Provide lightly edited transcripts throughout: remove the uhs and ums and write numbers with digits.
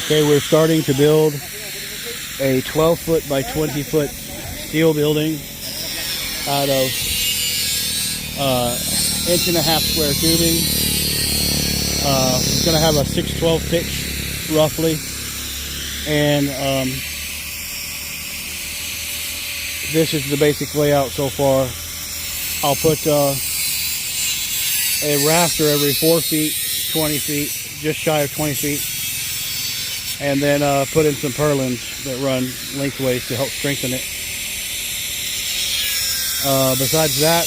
Okay, we're starting to build a 12-foot by 20-foot steel building out of 1.5-inch square tubing. It's going to have a 6/12 pitch roughly, and this is the basic layout so far. I'll put a rafter every 4 feet, 20 feet, just shy of 20 feet. And then put in some purlins that run lengthways to help strengthen it. Besides that,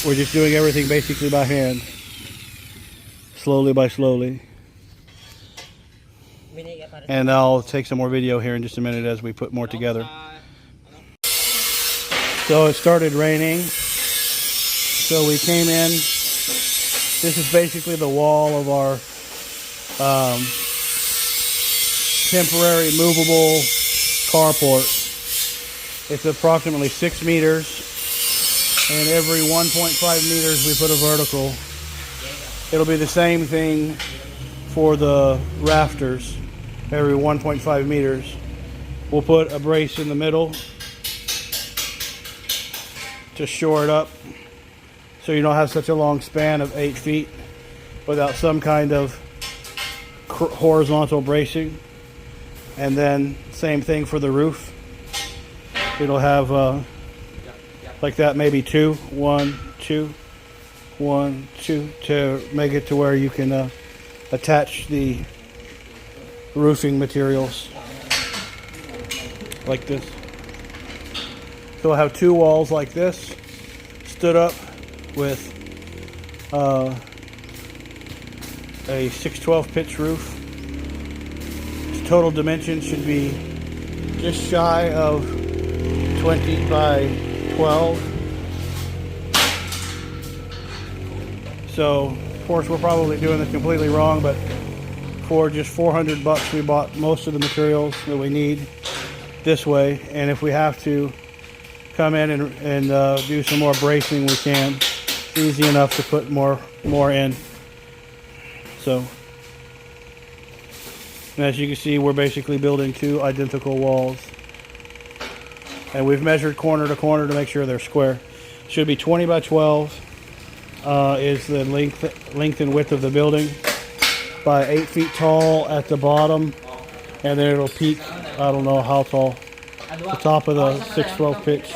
we're just doing everything basically by hand, slowly by slowly. And I'll take some more video here in just a minute as we put more together. So it started raining, so we came in. This is basically the wall of our temporary movable carport. It's approximately 6 meters, and every 1.5 meters we put a vertical. It'll be the same thing for the rafters. Every 1.5 meters we'll put a brace in the middle to shore it up, so you don't have such a long span of 8 feet without some kind of horizontal bracing. And then same thing for the roof. It'll have like that, maybe 2, 1, 2, 1, 2, to make it to where you can attach the roofing materials like this. So we'll have 2 walls like this stood up with a 6/12 pitch roof. Its total dimensions should be just shy of 20 by 12. So, of course, we're probably doing this completely wrong, but for just 400 bucks, we bought most of the materials that we need this way. And if we have to come in and do some more bracing, we can. It's easy enough to put more in. So, and as you can see, we're basically building 2 identical walls, and we've measured corner to corner to make sure they're square. Should be 20 by 12 is the length and width of the building, by 8 feet tall at the bottom, and then it'll peak, I don't know how tall, the top of the 6/12 pitch.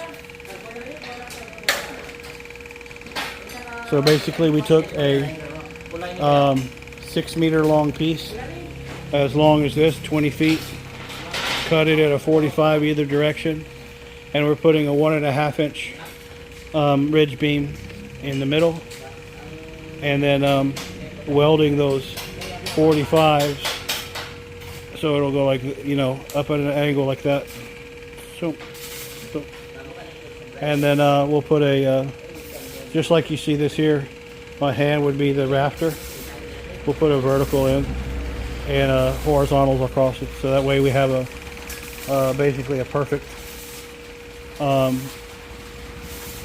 So basically we took a 6-meter long piece, as long as this, 20 feet, cut it at a 45 either direction, and we're putting a 1.5-inch ridge beam in the middle, and then welding those 45s so it'll go like, you know, up at an angle like that. So and then we'll put a just like you see this here, my hand would be the rafter. We'll put a vertical in and horizontals across it, so that way we have a basically a perfect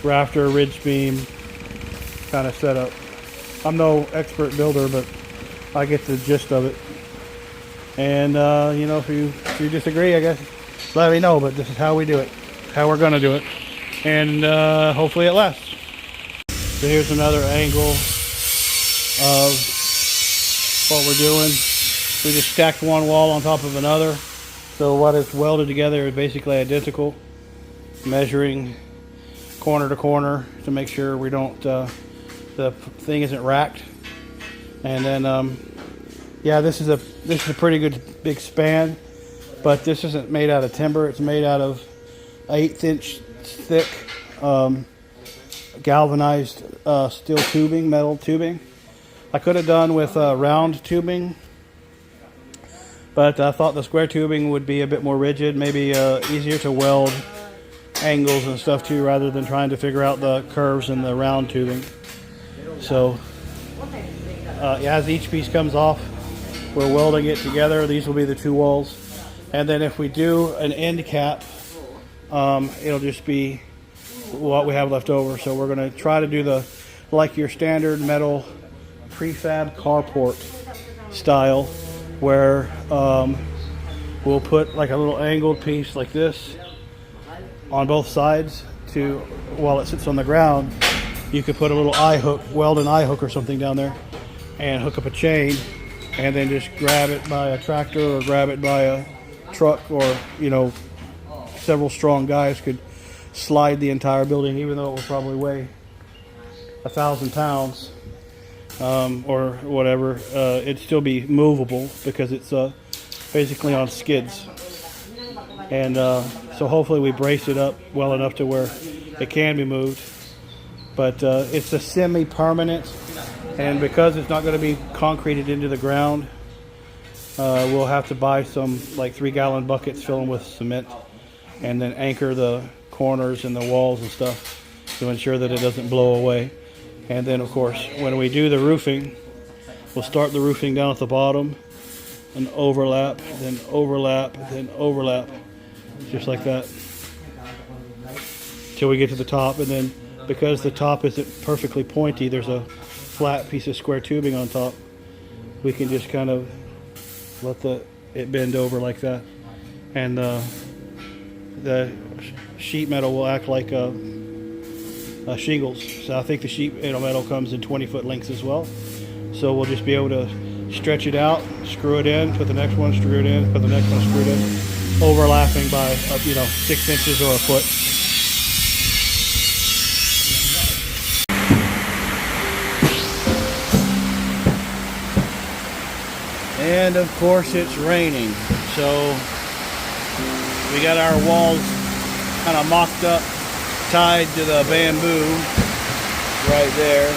rafter ridge beam kind of setup. I'm no expert builder, but I get the gist of it. And you know, if you disagree, I guess let me know. But this is how we do it, how we're gonna do it, and hopefully it lasts. So here's another angle of what we're doing. We just stacked one wall on top of another, so what is welded together is basically identical. Measuring corner to corner to make sure we don't the thing isn't racked. And then yeah, this is a pretty good big span, but this isn't made out of timber. It's made out of 1/8 inch thick galvanized steel tubing, metal tubing. I could have done with round tubing, but I thought the square tubing would be a bit more rigid, maybe easier to weld angles and stuff too, rather than trying to figure out the curves in the round tubing. So yeah, as each piece comes off, we're welding it together. These will be the 2 walls, and then if we do an end cap, it'll just be what we have left over. So we're going to try to do like your standard metal prefab carport style. where we'll put like a little angled piece like this on both sides to, while it sits on the ground, you could put a little eye hook, weld an eye hook or something down there and hook up a chain and then just grab it by a tractor or grab it by a truck, or, you know, several strong guys could slide the entire building, even though it will probably weigh 1,000 pounds or whatever. It'd still be movable because it's basically on skids. And so hopefully we brace it up well enough to where it can be moved. But it's a semi-permanent, and because it's not going to be concreted into the ground, we'll have to buy some like 3-gallon buckets, fill them with cement, and then anchor the corners and the walls and stuff to ensure that it doesn't blow away. And then of course when we do the roofing, we'll start the roofing down at the bottom and overlap, then overlap, then overlap, just like that, till we get to the top. And then because the top isn't perfectly pointy, there's a flat piece of square tubing on top, we can just kind of let it bend over like that, and the sheet metal will act like shingles. So I think the sheet metal comes in 20-foot lengths as well, so we'll just be able to stretch it out, screw it in, put the next one, screw it in, put the next one, screw it in, overlapping by 6 inches or a foot. And of course it's raining, so we got our walls kind of mocked up, tied to the bamboo right there,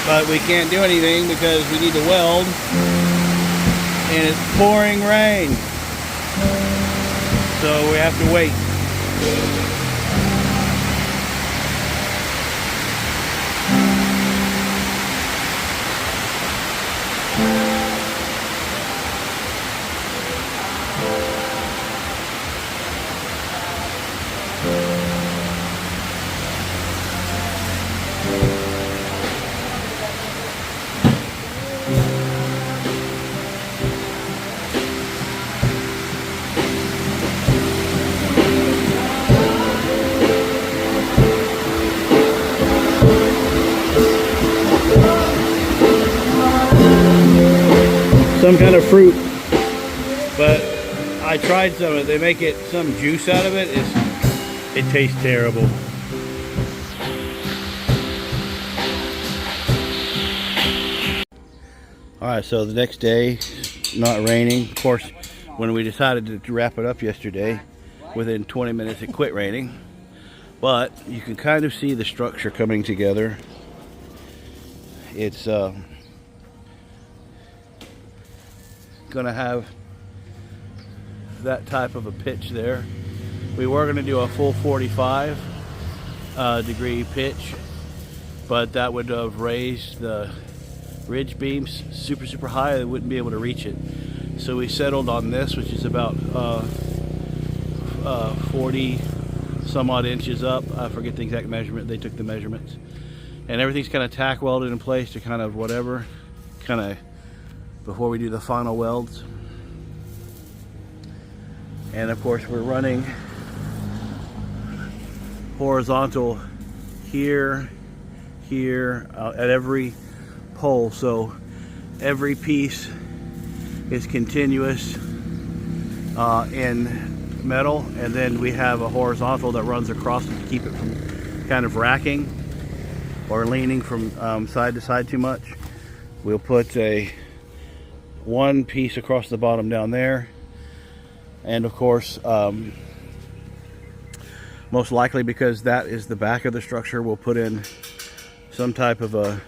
but we can't do anything because we need to weld, and it's pouring rain, so we have to wait. Some kind of fruit, but I tried some of it. They make it some juice out of it. It tastes terrible. All right, so the next day, not raining. Of course, when we decided to wrap it up yesterday, within 20 minutes it quit raining. But you can kind of see the structure coming together. It's gonna have that type of a pitch there. We were gonna do a full 45 degree pitch, but that would have raised the ridge beams super high. They wouldn't be able to reach it, so we settled on this, which is about 40 some odd inches up. I forget the exact measurement. They took the measurements, and everything's kind of tack welded in place to kind of whatever, kind of before we do the final welds. And of course we're running horizontal here, at every pole, so every piece is continuous in metal, and then we have a horizontal that runs across to keep it from kind of racking or leaning from side to side too much. We'll put one piece across the bottom down there, and of course most likely, because that is the back of the structure, we'll put in some type of a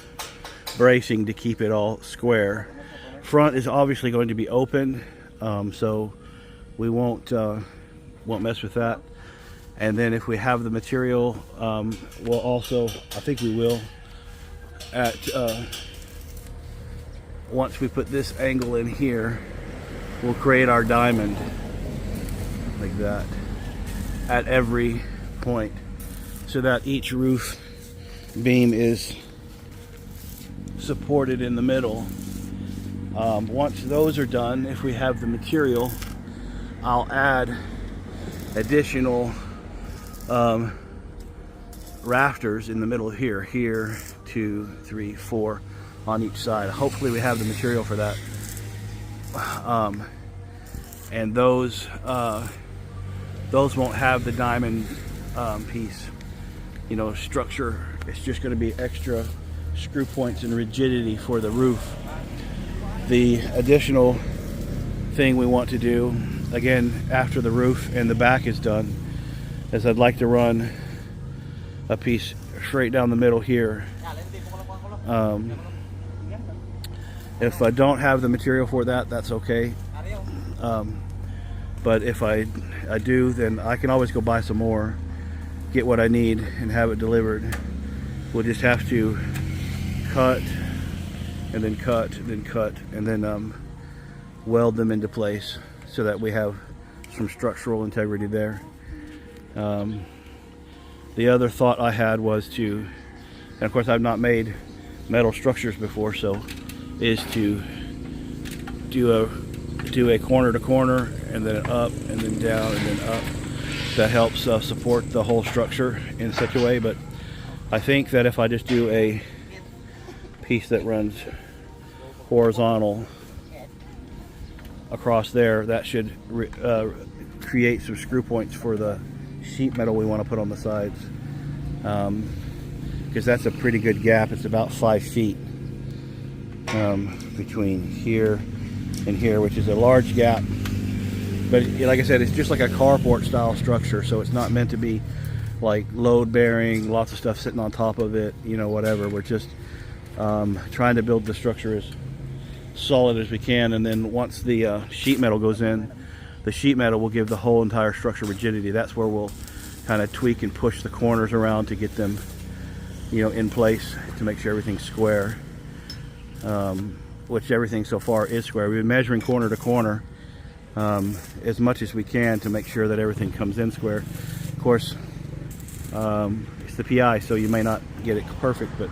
bracing to keep it all square. Front is obviously going to be open, so we won't mess with that. And then if we have the material, we'll also, I think we will, once we put this angle in here, we'll create our diamond like that at every point, so that each roof beam is supported in the middle Once those are done, if we have the material, I'll add additional rafters in the middle here, 2, 3, 4 on each side. Hopefully we have the material for that. And those won't have the diamond piece, structure. It's just going to be extra screw points and rigidity for the roof. The additional thing we want to do, again, after the roof and the back is done, is I'd like to run a piece straight down the middle here. If I don't have the material for that, that's okay. But if I do, then I can always go buy some more, get what I need, and have it delivered. We'll just have to cut, and then cut, then cut, and then weld them into place so that we have some structural integrity there. The other thought I had was to, and of course I've not made metal structures before, so is to do a corner to corner, and then up, and then down, and then up. That helps support the whole structure in such a way. But I think that if I just do a piece that runs horizontal across there, that should create some screw points for the sheet metal we want to put on the sides, because that's a pretty good gap. It's about 5 feet between here and here, which is a large gap. But like I said, it's just like a carport style structure, so it's not meant to be like load bearing, lots of stuff sitting on top of it, whatever. We're just trying to build the structure as solid as we can, and then once the sheet metal goes in, the sheet metal will give the whole entire structure rigidity. That's where we'll kind of tweak and push the corners around to get them in place, to make sure everything's square, which everything so far is square. We've been measuring corner to corner as much as we can to make sure that everything comes in square. Of course, it's the PI, so you may not get it perfect, but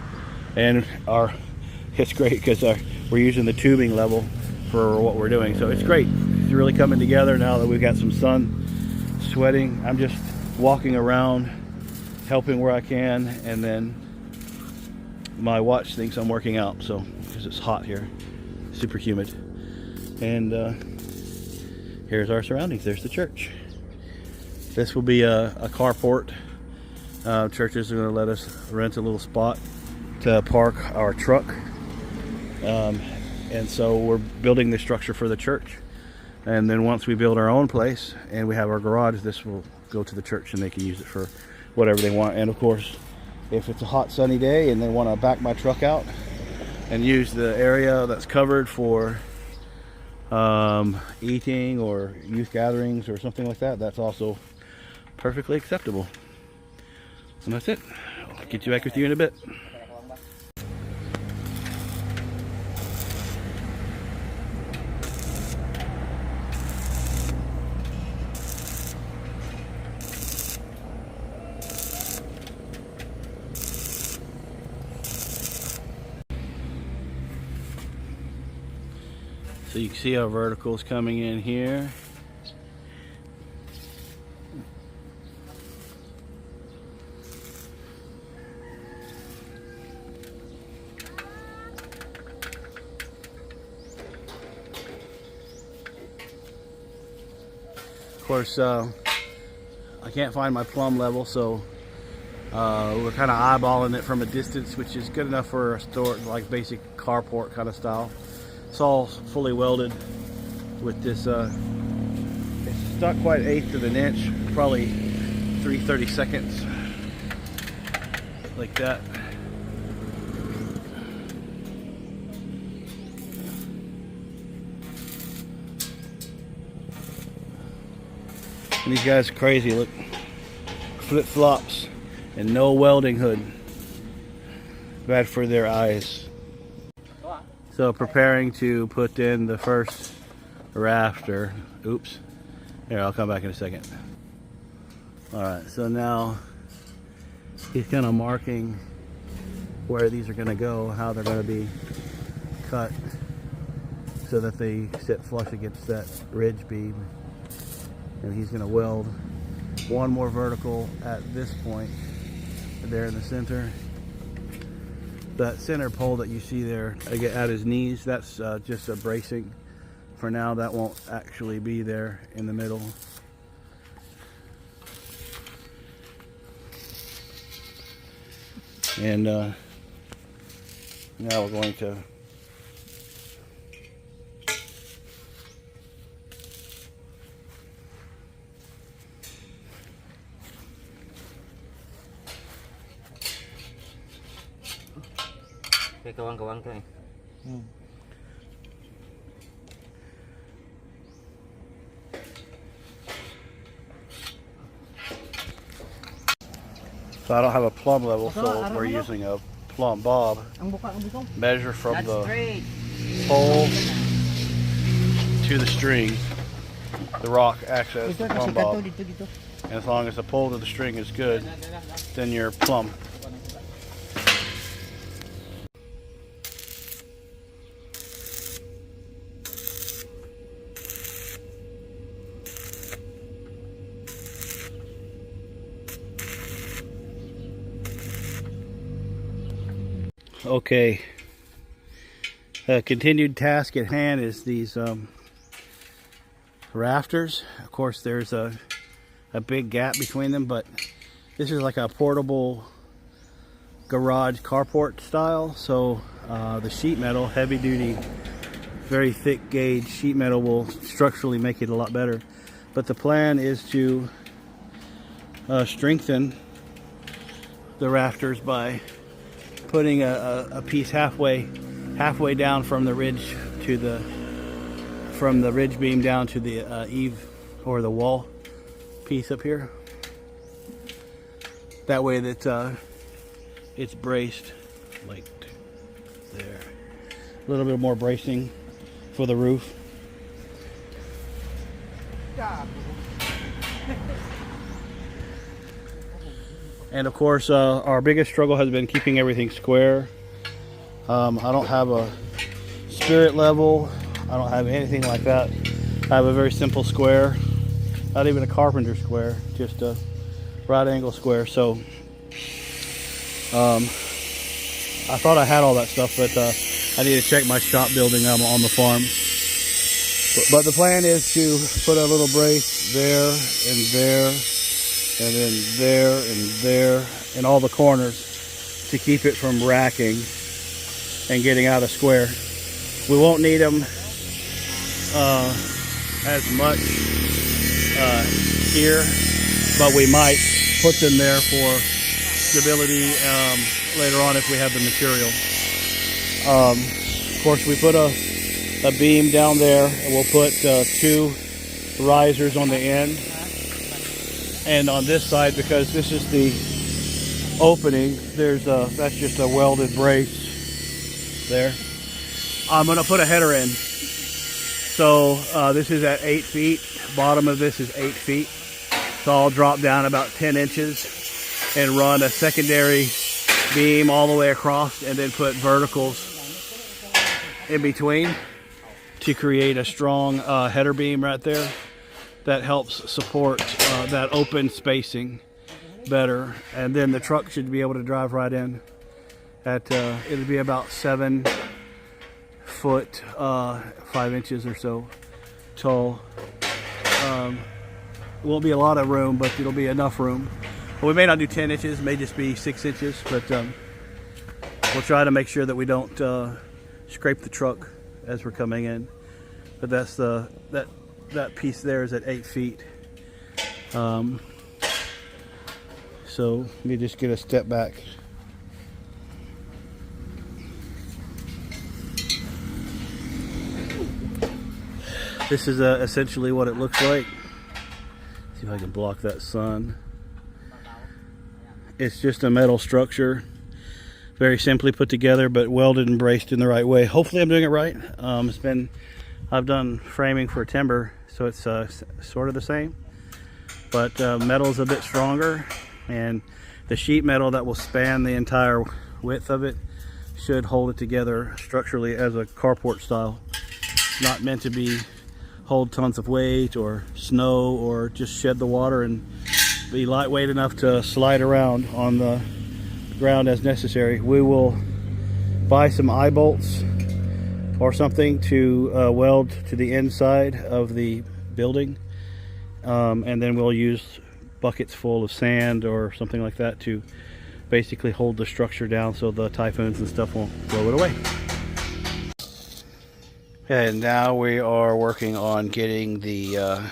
it's great because we're using the tubing level for what we're doing, so it's great. It's really coming together now that we've got some sun, sweating. I'm just walking around helping where I can, and then my watch thinks I'm working out, so because it's hot here, super humid. And here's our surroundings. There's the church. This will be a carport. Churches are going to let us rent a little spot to park our truck, and so we're building the structure for the church. And then once we build our own place and we have our garage, this will go to the church and they can use it for whatever they want. And of course, if it's a hot sunny day and they want to back my truck out and use the area that's covered for eating or youth gatherings or something like that, that's also perfectly acceptable. And that's it. I'll get you back with you in a bit. So you can see our verticals coming in here. Of course, I can't find my plumb level, so we're kind of eyeballing it from a distance, which is good enough for a store, like basic carport kind of style. It's all fully welded with this, it's not quite 1/8 of an inch, probably 3/32, like that. And these guys are crazy, look, flip-flops and no welding hood, bad for their eyes. So preparing to put in the first rafter. Oops. Here, I'll come back in a second. Alright, so now he's kind of marking where these are going to go, how they're going to be cut. so that they sit flush against that ridge beam. And he's going to weld one more vertical at this point there in the center. That center pole that you see there at his knees, that's just a bracing. For now, that won't actually be there in the middle. And now we're going to kawan-kawan tuh. So I don't have a plumb level, so we're using a plumb bob. Measure from the pole to the string. The rock acts as the plumb bob. And as long as the pole to the string is good, then you're plumb. Okay, continued task at hand is these rafters. Of course, there's a big gap between them, but this is like a portable garage carport style. So the sheet metal, heavy duty, very thick gauge sheet metal will structurally make it a lot better. But the plan is to strengthen the rafters by putting a piece halfway down from the ridge to from the ridge beam down to the eave or the wall piece up here. That way that it's braced like there. A little bit more bracing for the roof. And of course, our biggest struggle has been keeping everything square. I don't have a spirit level. I don't have anything like that. I have a very simple square. Not even a carpenter square, just a right angle square. So I thought I had all that stuff, but I need to check my shop building on the farm. But the plan is to put a little brace there and there, and then there and there in all the corners to keep it from racking and getting out of square. We won't need them as much here, but we might put them there for stability later on if we have the material. Of course, we put a beam down there, and we'll put 2 risers on the end. And on this side, because this is the opening, that's just a welded brace there. I'm going to put a header in. So this is at 8 feet. Bottom of this is 8 feet. So I'll drop down about 10 inches and run a secondary beam all the way across, and then put verticals in between to create a strong header beam right there. That helps support that open spacing better, and then the truck should be able to drive right in. It'll be about 7 foot 5 inches or so tall. It won't be a lot of room, but it'll be enough room. Well, we may not do 10 inches, may just be 6 inches, but we'll try to make sure that we don't scrape the truck as we're coming in. But that's that piece there is at 8 feet. So let me just get a step back. This is essentially what it looks like. See if I can block that sun. It's just a metal structure, very simply put together, but welded and braced in the right way. Hopefully I'm doing it right. I've done framing for timber, so it's sort of the same, but metal's a bit stronger, and the sheet metal that will span the entire width of it should hold it together structurally as a carport style. It's not meant to be hold tons of weight or snow or just shed the water and be lightweight enough to slide around on the ground as necessary. We will buy some eye bolts or something to weld to the inside of the building, and then we'll use buckets full of sand or something like that to basically hold the structure down so the typhoons and stuff won't blow it away. And now we are working on getting the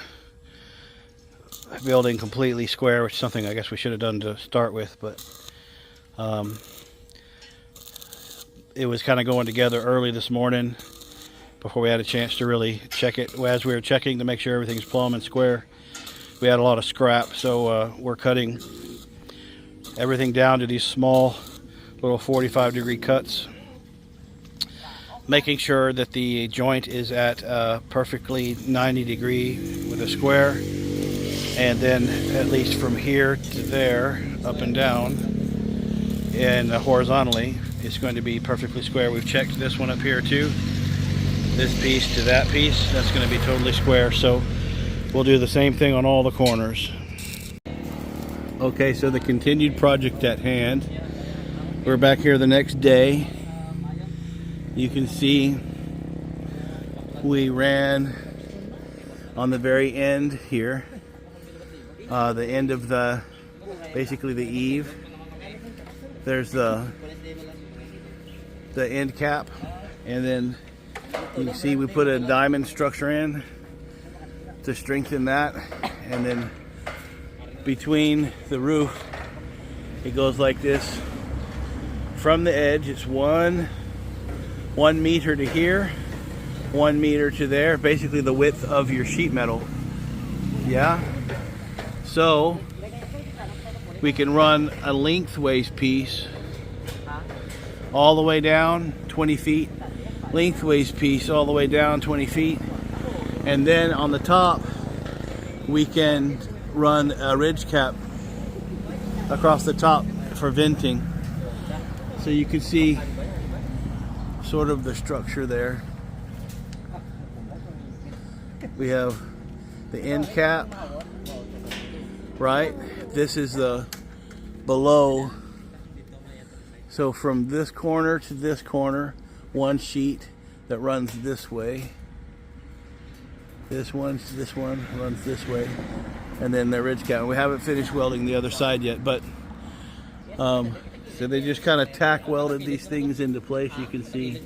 building completely square, which is something I guess we should have done to start with, but it was kind of going together early this morning before we had a chance to really check it. As we were checking to make sure everything's plumb and square, we had a lot of scrap, so we're cutting everything down to these small little 45-degree cuts, making sure that the joint is at perfectly 90-degree with a square, and then at least from here to there, up and down, and horizontally, it's going to be perfectly square. We've checked this one up here too. This piece to that piece, that's going to be totally square. So we'll do the same thing on all the corners. Okay, so the continued project at hand. We're back here the next day. You can see we ran on the very end here, the end of basically the eave. There's the end cap, and then you can see we put a diamond structure in to strengthen that, and then between the roof it goes like this. From the edge it's one meter to here, 1 meter to there, basically the width of your sheet metal. Yeah, so we can run a lengthways piece all the way down 20 feet, lengthways piece all the way down 20 feet, and then on the top we can run a ridge cap across the top for venting. So you can see sort of the structure there. We have the end cap, right? This is the below. So from this corner to this corner, one sheet that runs this way. This one runs this way, and then the ridge cap. We haven't finished welding the other side yet, but so they just kind of tack welded these things into place, you can see,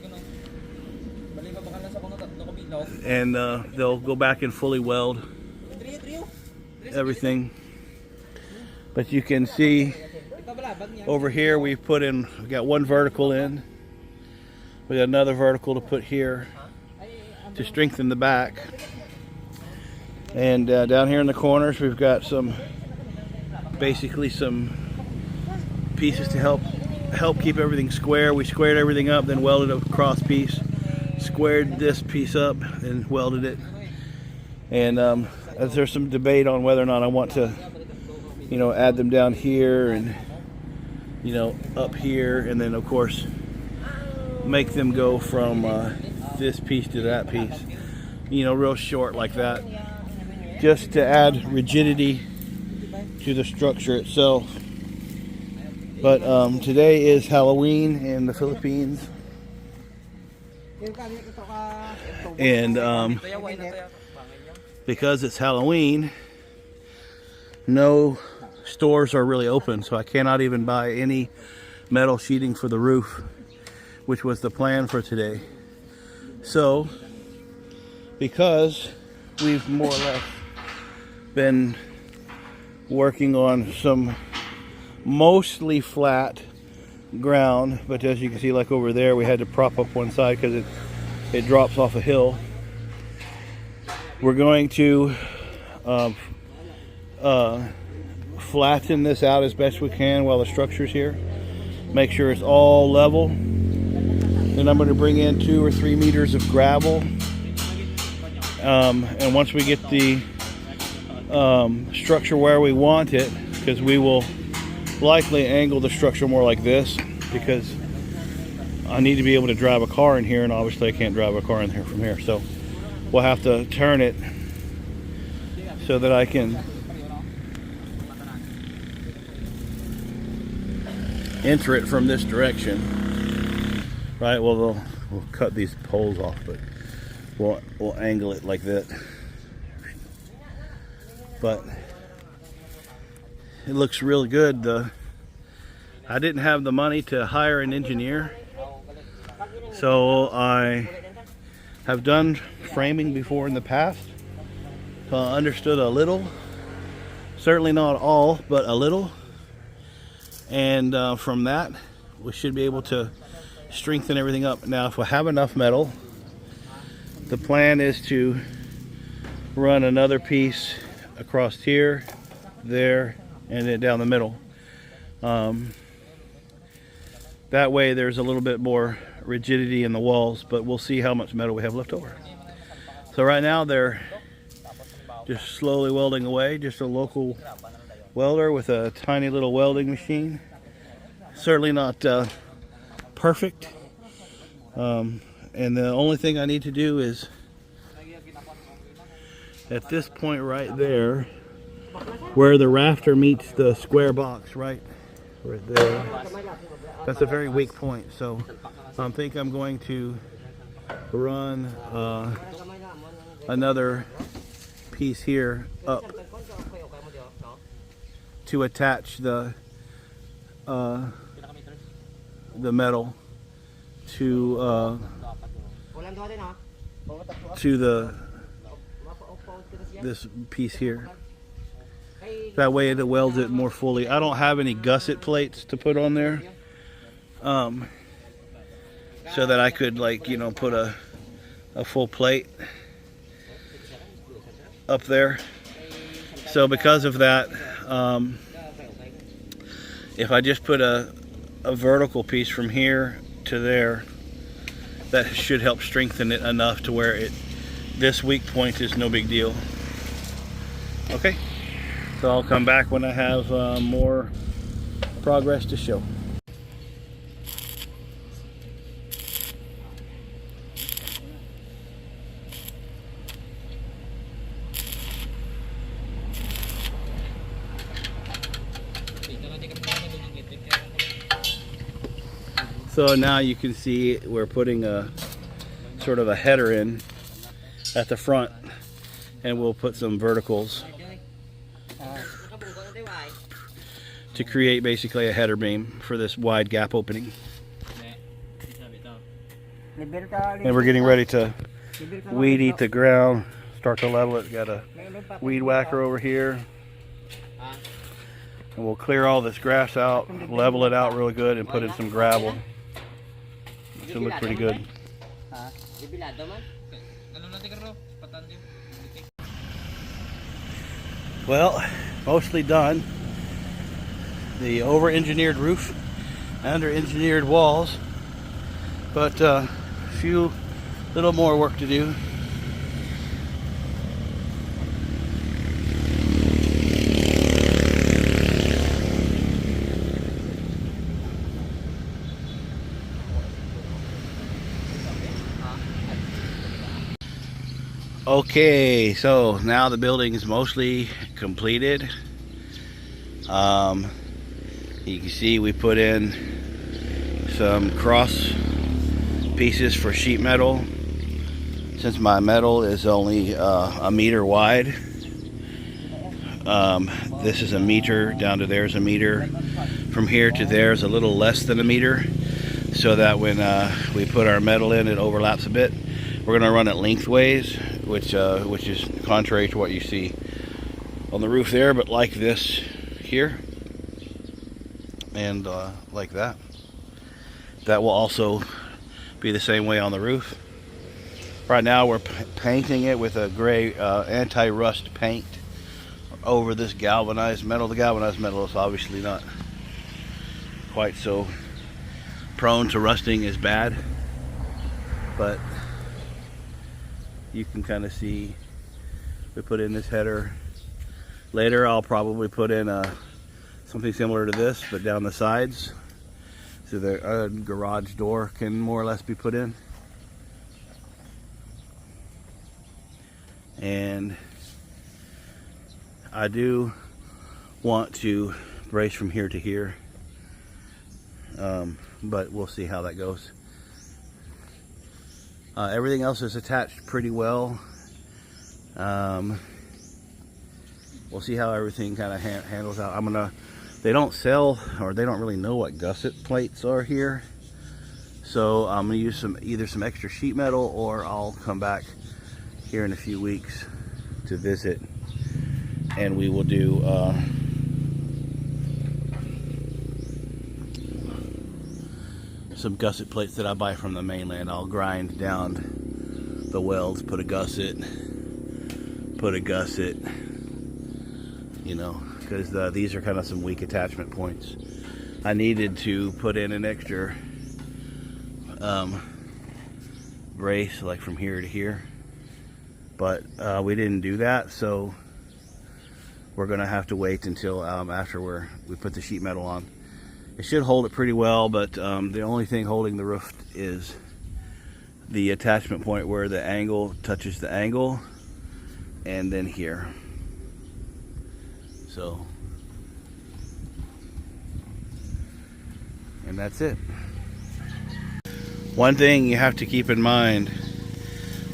and they'll go back and fully weld everything. But you can see over here we got one vertical in, we got another vertical to put here to strengthen the back, and down here in the corners we've got basically some pieces to help keep everything square. We squared everything up, then welded a cross piece, squared this piece up and welded it. And as there's some debate on whether or not I want to, add them down here and up here, and then of course make them go from this piece to that piece, real short like that, just to add rigidity to the structure itself. But today is Halloween in the Philippines, and because it's Halloween, no stores are really open, so I cannot even buy any metal sheeting for the roof, which was the plan for today. So because we've more or less been working on some mostly flat ground, but as you can see, like over there, we had to prop up one side because it drops off a hill. We're going to flatten this out as best we can while the structure's here, make sure it's all level. Then I'm going to bring in 2 or 3 meters of gravel, and once we get the structure where we want it, because we will likely angle the structure more like this, because I need to be able to drive a car in here, and obviously I can't drive a car in here from here. So we'll have to turn it so that I can enter it from this direction. Right, well, we'll cut these poles off, but we'll angle it like that. But it looks really good. I didn't have the money to hire an engineer, so I have done framing before in the past. So I understood a little, certainly not all, but a little. And from that, we should be able to strengthen everything up. Now, if we have enough metal, the plan is to run another piece across here, there, and then down the middle. That way there's a little bit more rigidity in the walls, but we'll see how much metal we have left over. So right now they're just slowly welding away, just a local welder with a tiny little welding machine. Certainly not perfect. And the only thing I need to do is at this point right there, where the rafter meets the square box, right there. That's a very weak point, so I think I'm going to run another piece here up to attach the metal to this piece here. That way it welds it more fully. I don't have any gusset plates to put on there, so that I could, like, you know, put a full plate up there. So because of that, if I just put a vertical piece from here to there, that should help strengthen it enough to where this weak point is no big deal. Okay, so I'll come back when I have more progress to show. So now you can see we're putting a sort of a header in at the front, and we'll put some verticals to create basically a header beam for this wide gap opening. And we're getting ready to weed eat the ground, start to level it. Got a weed whacker over here. And we'll clear all this grass out, level it out really good, and put in some gravel. It should look pretty good. Well, mostly done. The over-engineered roof, under-engineered walls, but a few little more work to do. Okay, so now the building is mostly completed. You can see we put in some cross pieces for sheet metal. Since my metal is only a meter wide, this is a meter, down to there is a meter. From here to there is a little less than a meter, so that when we put our metal in, it overlaps a bit. We're going to run it lengthways, which is contrary to what you see on the roof there, but like this here, and like that. That will also be the same way on the roof. Right now we're painting it with a gray anti-rust paint over this galvanized metal. The galvanized metal is obviously not quite so prone to rusting as bad, but you can kind of see we put in this header. Later I'll probably put in something similar to this, but down the sides, so the garage door can more or less be put in. And I do want to brace from here to here, but we'll see how that goes. Everything else is attached pretty well. We'll see how everything kind of handles out. They don't sell, or they don't really know what gusset plates are here. So I'm gonna use either some extra sheet metal, or I'll come back here in a few weeks to visit, and we will do some gusset plates that I buy from the mainland. I'll grind down the welds, put a gusset, you know, because these are kind of some weak attachment points. I needed to put in an extra brace, like from here to here, but we didn't do that, so we're gonna have to wait until after we put the sheet metal on. It should hold it pretty well, but the only thing holding the roof is the attachment point where the angle touches the angle, and then here. So, and that's it. One thing you have to keep in mind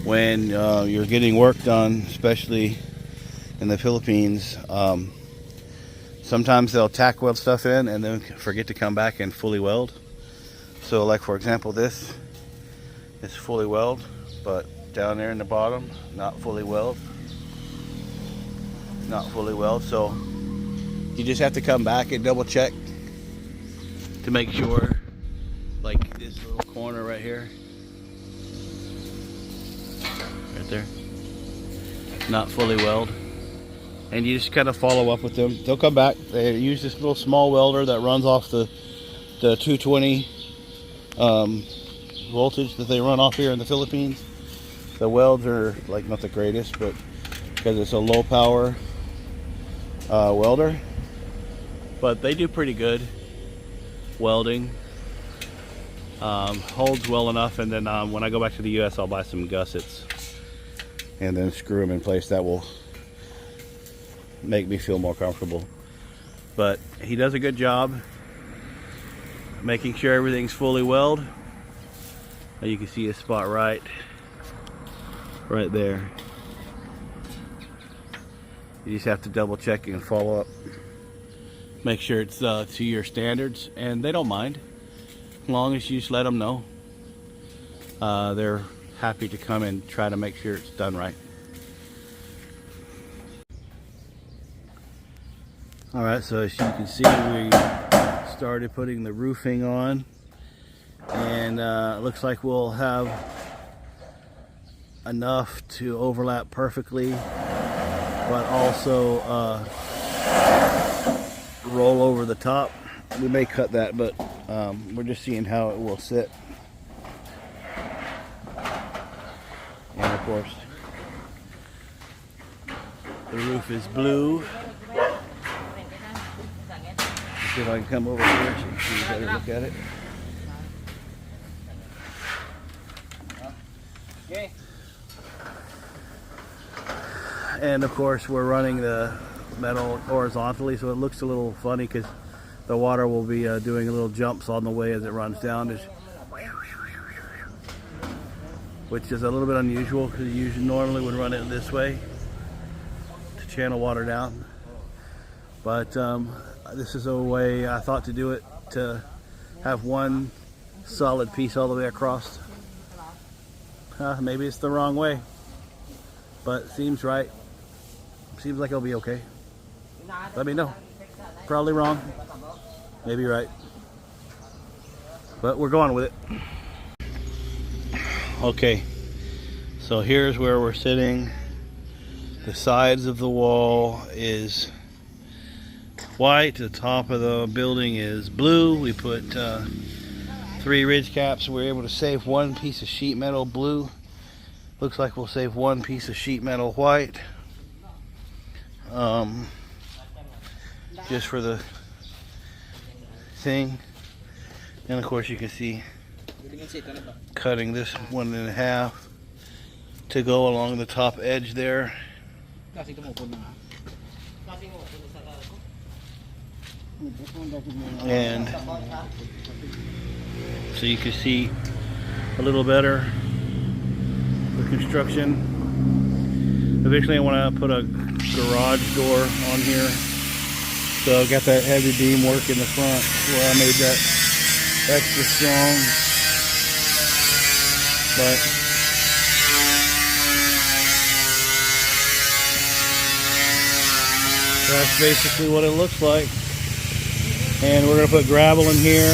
when you're getting work done, especially in the Philippines, sometimes they'll tack weld stuff in and then forget to come back and fully weld. So like for example, this is fully weld, but down there in the bottom, not fully weld. So you just have to come back and double check to make sure, like this little corner right here, right there, not fully weld. And you just kind of follow up with them. They'll come back. They use this little small welder that runs off the 220 voltage that they run off here in the Philippines. The welds are like not the greatest, but because it's a low power welder, but they do pretty good welding. Holds well enough, and then when I go back to the US, I'll buy some gussets and then screw them in place. That will make me feel more comfortable. But he does a good job making sure everything's fully welded. You can see a spot right there. You just have to double check and follow up, make sure it's to your standards, and they don't mind as long as you just let them know. They're happy to come and try to make sure it's done right. Alright, so as you can see, we started putting the roofing on, and it looks like we'll have enough to overlap perfectly, but also roll over the top. We may cut that, but we're just seeing how it will sit. And of course, the roof is blue. See if I can come over here so you can better look at it. Okay. And of course, we're running the metal horizontally, so it looks a little funny because the water will be doing little jumps on the way as it runs down, which is a little bit unusual because you normally would run it this way to channel water down. But this is a way I thought to do it, to have one solid piece all the way across. Maybe it's the wrong way, but it seems right. Seems like it'll be okay. Let me know. Probably wrong, maybe right, but we're going with it. Okay, so here's where we're sitting. The sides of the wall is white, the top of the building is blue. We put 3 ridge caps. We were able to save one piece of sheet metal blue. Looks like we'll save one piece of sheet metal white, just for the thing. And of course you can see cutting this 1.5 to go along the top edge there. And so you can see a little better the construction. Eventually I want to put a garage door on here. So I got that heavy beam work in the front where I made that extra strong. But that's basically what it looks like. And we're going to put gravel in here.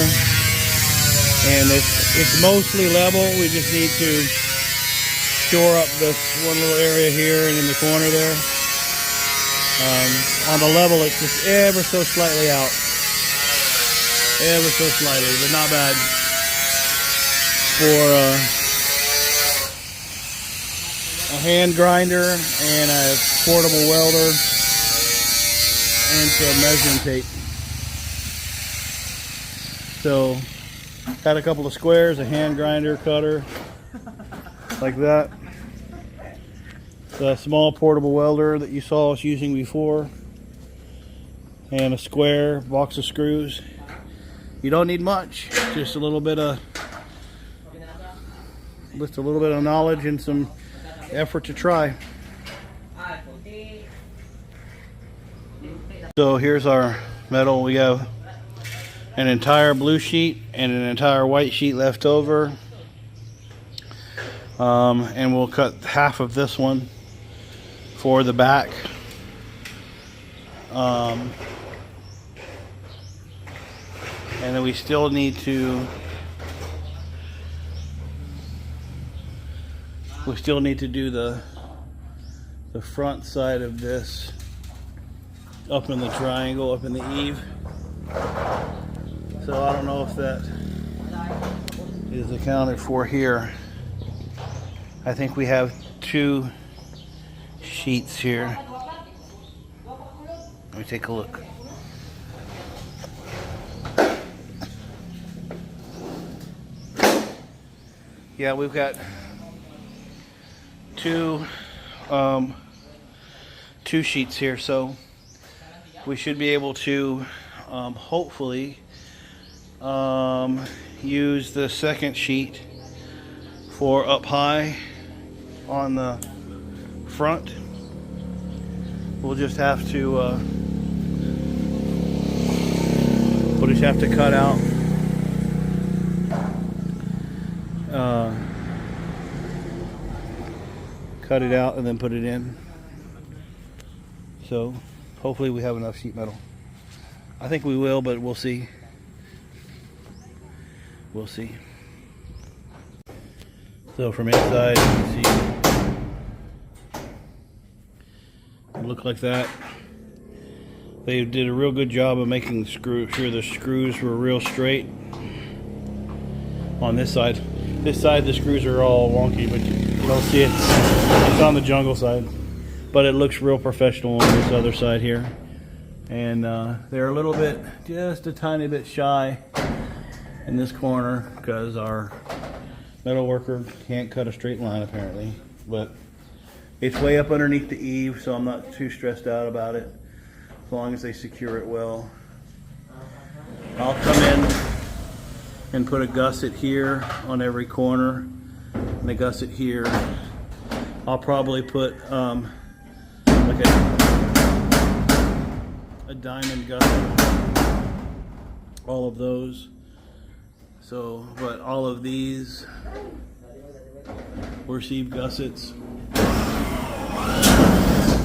And it's mostly level. We just need to shore up this one little area here and in the corner there. On the level, it's just ever so slightly out. Ever so slightly, but not bad for a hand grinder and a portable welder and some measuring tape. So, got a couple of squares, a hand grinder, cutter, like that. The small portable welder that you saw us using before, and a square box of screws. You don't need much, just a little bit of knowledge and some effort to try. So here's our metal. We have an entire blue sheet and an entire white sheet left over, and we'll cut half of this one for the back. And then we still need to do the front side of this up in the triangle, up in the eave. So I don't know if that is accounted for here. I think we have 2 sheets here. Let me take a look. Yeah, we've got two sheets here, so we should be able to hopefully use the second sheet for up high on the front. We'll just have to cut out cut it out and then put it in. So hopefully we have enough sheet metal. I think we will, but we'll see. We'll see. So from inside, you can see it look like that. They did a real good job of making sure the screws were real straight on this side. This side the screws are all wonky, but you don't see it. It's on the jungle side, but it looks real professional on this other side here. And they're a little bit, just a tiny bit shy in this corner because our metal worker can't cut a straight line apparently. But it's way up underneath the eave, so I'm not too stressed out about it as long as they secure it well. I'll come in and put a gusset here on every corner and a gusset here. I'll probably put like a diamond gusset, all of those. So, but all of these will receive gussets,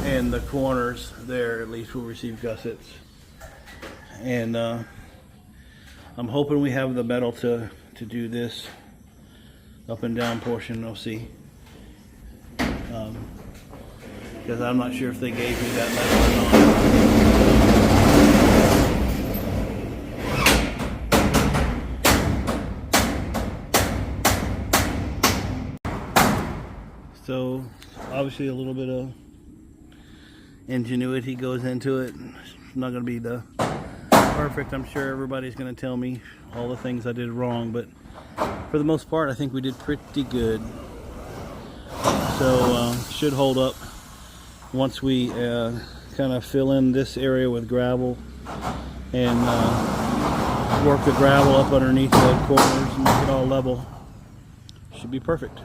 and the corners there at least will receive gussets. And I'm hoping we have the metal to do this up and down portion. We'll see. Because I'm not sure if they gave me that metal or not. So obviously a little bit of ingenuity goes into it. It's not going to be the perfect. I'm sure everybody's going to tell me all the things I did wrong, but for the most part I think we did pretty good. So should hold up once we kind of fill in this area with gravel and work the gravel up underneath the corners and make it all level. Should be perfect.